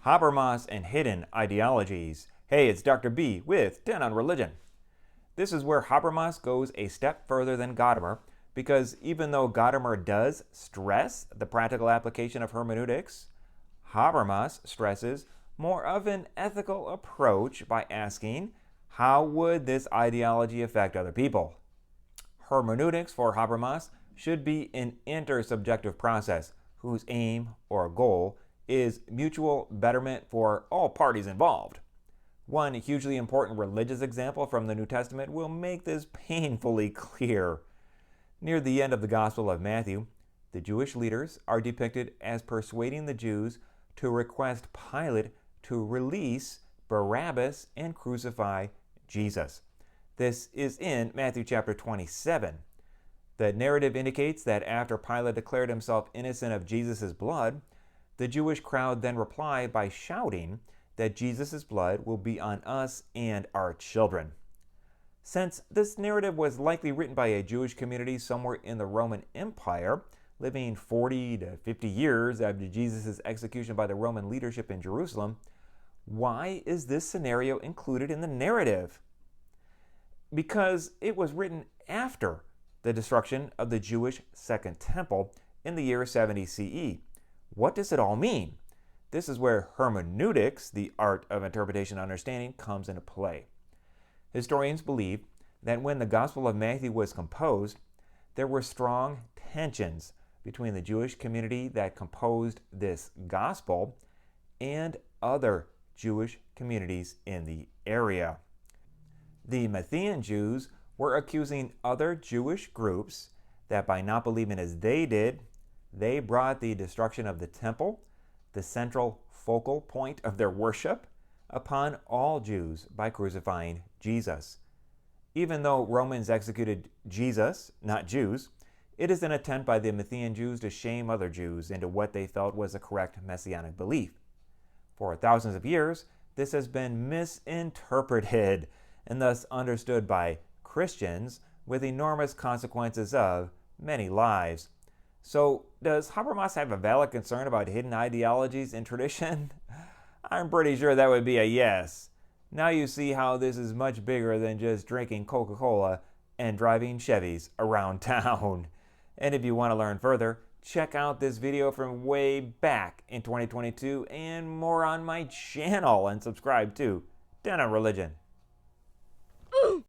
Habermas and hidden ideologies. Hey, it's Dr. B with 10 on Religion. This is where Habermas goes a step further than Gadamer, because even though Gadamer does stress the practical application of hermeneutics, Habermas stresses more of an ethical approach by asking, how would this ideology affect other people? Hermeneutics for Habermas should be an intersubjective process whose aim or goal is mutual betterment for all parties involved. One hugely important religious example from the New Testament will make this painfully clear. Near the end of the Gospel of Matthew, the Jewish leaders are depicted as persuading the Jews to request Pilate to release Barabbas and crucify Jesus. This is in Matthew chapter 27. The narrative indicates that after Pilate declared himself innocent of Jesus' blood, the Jewish crowd then replied by shouting that Jesus' blood will be on us and our children. Since this narrative was likely written by a Jewish community somewhere in the Roman Empire, living 40 to 50 years after Jesus' execution by the Roman leadership in Jerusalem, why is this scenario included in the narrative? Because it was written after the destruction of the Jewish Second Temple in the year 70 CE. What does it all mean? This is where hermeneutics, the art of interpretation and understanding, comes into play. Historians believe that when the Gospel of Matthew was composed, there were strong tensions between the Jewish community that composed this gospel and other Jewish communities in the area. The Matthean Jews were accusing other Jewish groups that by not believing as they did, they brought the destruction of the temple, the central focal point of their worship, upon all Jews by crucifying Jesus. Even though Romans executed Jesus, not Jews, it is an attempt by the Matthean Jews to shame other Jews into what they felt was a correct messianic belief. For thousands of years, this has been misinterpreted and thus understood by Christians with enormous consequences of many lives. So, does Habermas have a valid concern about hidden ideologies in tradition? I'm pretty sure that would be a yes. Now you see how this is much bigger than just drinking Coca-Cola and driving Chevys around town. And if you want to learn further, check out this video from way back in 2022 and more on my channel, and subscribe to 10 on Religion.